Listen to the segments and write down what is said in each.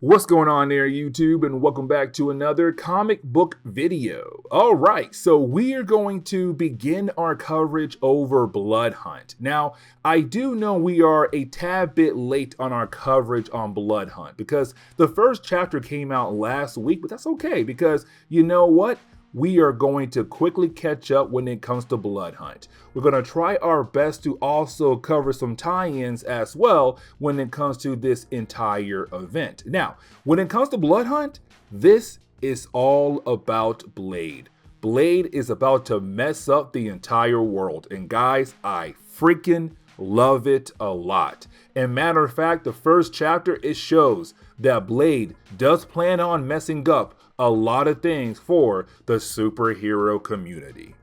What's going on there, YouTube, and welcome back to another comic book video. All right, so we are going to begin our coverage over Blood Hunt. Now, I do know we are a tad bit late on our coverage on Blood Hunt because the first chapter came out last week, but that's okay because you know what? We are going to quickly catch up when it comes to Blood Hunt. We're going to try our best to also cover some tie-ins as well when it comes to this entire event. Now, when it comes to Blood Hunt, this is all about Blade. Blade is about to mess up the entire world. And guys, I freaking love it a lot. And matter of fact, the first chapter, it shows that Blade does plan on messing up a lot of things for the superhero community.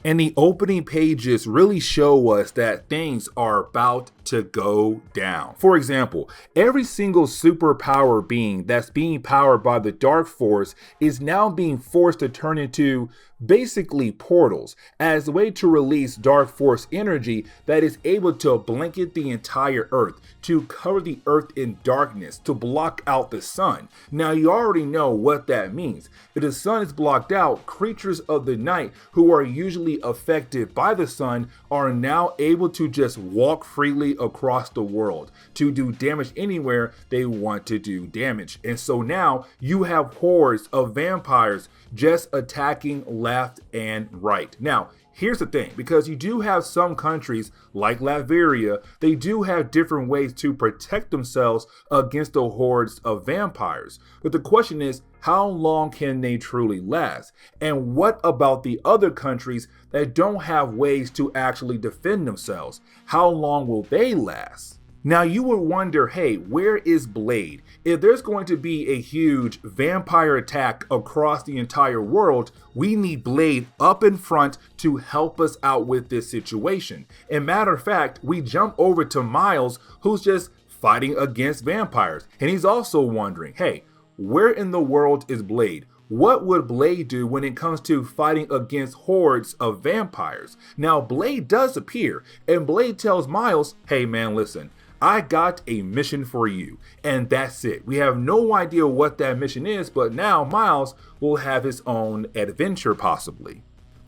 And the opening pages really show us that things are about to go down. For example, every single superpower being that's being powered by the Dark Force is now being forced to turn into basically portals as a way to release Dark Force energy that is able to blanket the entire Earth, to cover the Earth in darkness, to block out the sun. Now you already know what that means. If the sun is blocked out, creatures of the night who are usually affected by the sun are now able to just walk freely across the world to do damage anywhere they want to do damage. And so now you have hordes of vampires just attacking left and right. Now, here's the thing, because you do have some countries like Latveria, they do have different ways to protect themselves against the hordes of vampires. But the question is, how long can they truly last? And what about the other countries that don't have ways to actually defend themselves? How long will they last? Now you would wonder, hey, where is Blade? If there's going to be a huge vampire attack across the entire world, we need Blade up in front to help us out with this situation. And matter of fact, we jump over to Miles, who's just fighting against vampires. And he's also wondering, hey, where in the world is Blade? What would Blade do when it comes to fighting against hordes of vampires? Now, Blade does appear, and Blade tells Miles, hey man, listen, I got a mission for you, and that's it. We have no idea what that mission is, but now Miles will have his own adventure possibly.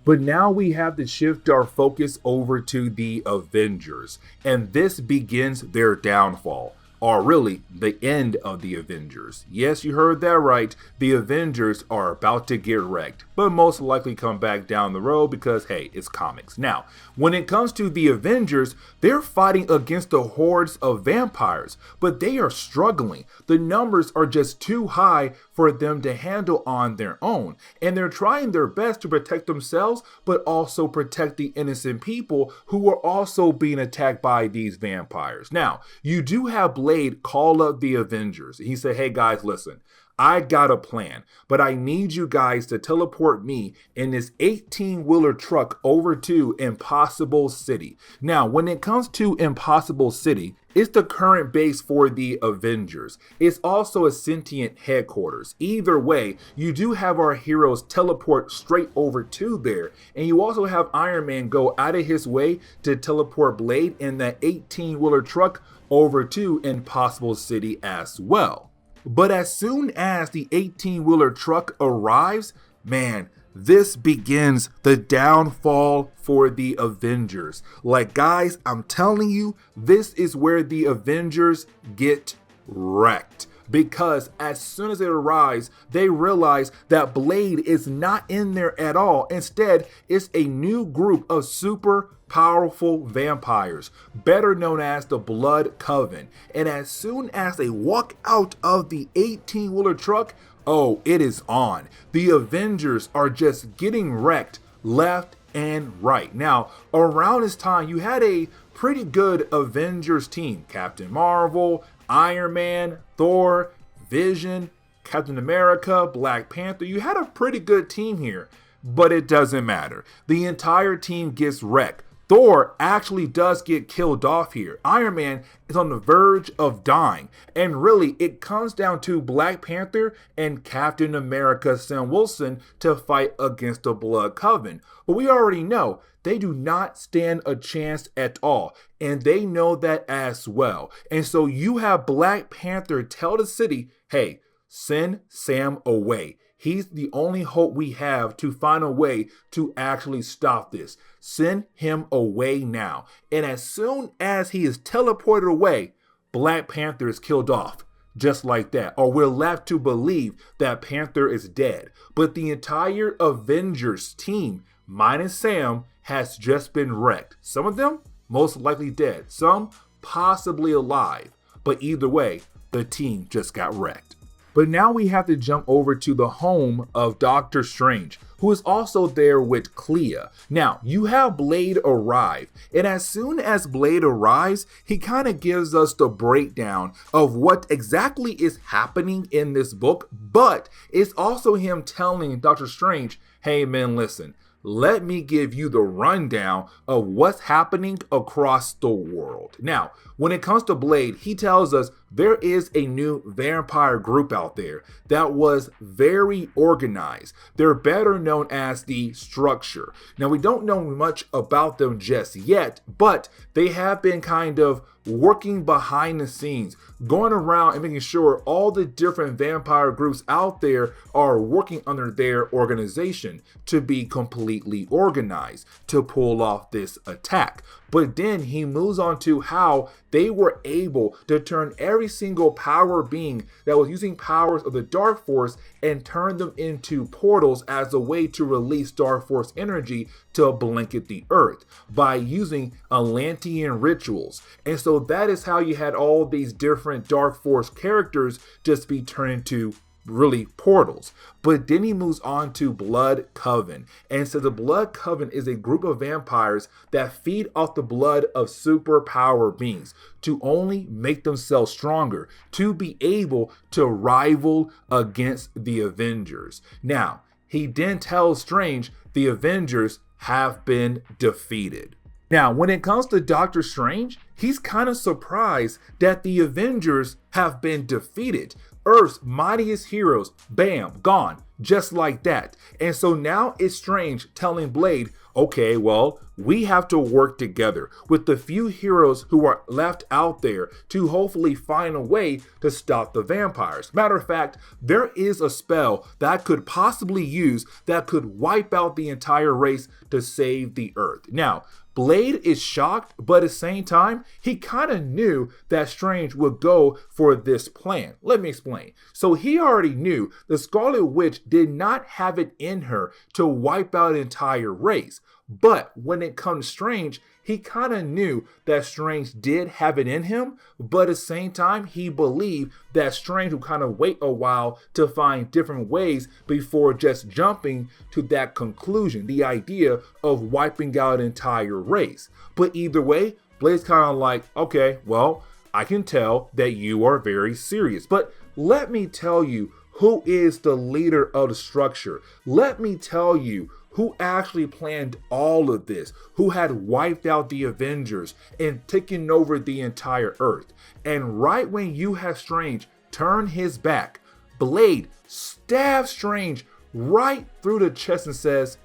But now we have to shift our focus over to the Avengers, and this begins their downfall. Or really, the end of the Avengers. Yes, you heard that right. The Avengers are about to get wrecked, but most likely come back down the road because, hey, it's comics. Now, when it comes to the Avengers, they're fighting against the hordes of vampires, but they are struggling. The numbers are just too high for them to handle on their own, and they're trying their best to protect themselves, but also protect the innocent people who are also being attacked by these vampires. Now, you do have Blade call up the Avengers. He said, hey guys, listen, I got a plan, but I need you guys to teleport me in this 18-wheeler truck over to Impossible City. Now, when it comes to Impossible City, it's the current base for the Avengers. It's also a sentient headquarters. Either way, you do have our heroes teleport straight over to there. And you also have Iron Man go out of his way to teleport Blade in that 18-wheeler truck over to Impossible City as well. But as soon as the 18-wheeler truck arrives, man, this begins the downfall for the Avengers. Like, guys, I'm telling you, this is where the Avengers get wrecked. Because as soon as it arrives, they realize that Blade is not in there at all. Instead, it's a new group of super powerful vampires, better known as the Blood Coven. And as soon as they walk out of the 18-wheeler truck, oh, it is on. The Avengers are just getting wrecked left and right. Now, around this time, you had a pretty good Avengers team. Captain Marvel, Iron Man, Thor, Vision, Captain America, Black Panther. You had a pretty good team here, but it doesn't matter. The entire team gets wrecked. Thor actually does get killed off here. Iron Man is on the verge of dying. And really, it comes down to Black Panther and Captain America Sam Wilson to fight against the Blood Coven. But we already know they do not stand a chance at all. And they know that as well. And so you have Black Panther tell the city, hey, send Sam away. He's the only hope we have to find a way to actually stop this. Send him away now. And as soon as he is teleported away, Black Panther is killed off. Just like that. Or we're left to believe that Panther is dead. But the entire Avengers team, minus Sam, has just been wrecked. Some of them most likely dead. Some possibly alive. But either way, the team just got wrecked. But now we have to jump over to the home of Doctor Strange, who is also there with Clea. Now, you have Blade arrive, and as soon as Blade arrives, he kind of gives us the breakdown of what exactly is happening in this book, but it's also him telling Doctor Strange, hey man, listen, let me give you the rundown of what's happening across the world. Now, when it comes to Blade, he tells us there is a new vampire group out there that was very organized. They're better known as the Structure. Now, we don't know much about them just yet, but they have been kind of working behind the scenes, going around and making sure all the different vampire groups out there are working under their organization to be completely organized to pull off this attack. But then he moves on to how they were able to turn every single power being that was using powers of the Dark Force and turn them into portals as a way to release Dark Force energy to blanket the earth by using Atlantean rituals. And so that is how you had all these different Dark Force characters just be turned into really portals. But then he moves on to Blood Coven, and so the Blood Coven is a group of vampires that feed off the blood of superpower beings to only make themselves stronger, to be able to rival against the Avengers. Now, he then tells Strange the Avengers have been defeated. Now, when it comes to Doctor Strange, he's kind of surprised that the Avengers have been defeated. Earth's mightiest heroes, bam, gone, just like that. And so now it's Strange telling Blade, okay, well, we have to work together with the few heroes who are left out there to hopefully find a way to stop the vampires. Matter of fact, there is a spell that I could possibly use that could wipe out the entire race to save the Earth. Now, Blade is shocked, but at the same time, he kind of knew that Strange would go for this plan. Let me explain. So he already knew the Scarlet Witch did not have it in her to wipe out an entire race. But when it comes to Strange, he kind of knew that Strange did have it in him, but at the same time, he believed that Strange would kind of wait a while to find different ways before just jumping to that conclusion, the idea of wiping out an entire race. But either way, Blade's kind of like, okay, well, I can tell that you are very serious, but let me tell you who is the leader of the Structure. Let me tell you who actually planned all of this, who had wiped out the Avengers and taken over the entire Earth. And right when you have Strange turn his back, Blade stabs Strange right through the chest and says,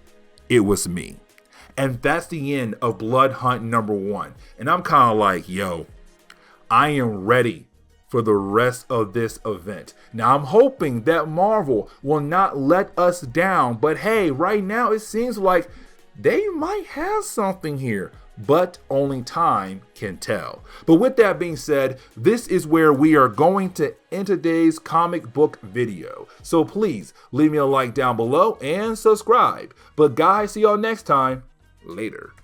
it was me. And that's the end of Blood Hunt #1. And I'm kind of like, yo, I am ready for the rest of this event. Now, I'm hoping that Marvel will not let us down, but hey, right now it seems like they might have something here, but only time can tell. But with that being said, this is where we are going to end today's comic book video. So please leave me a like down below and subscribe. But guys, see y'all next time. Later.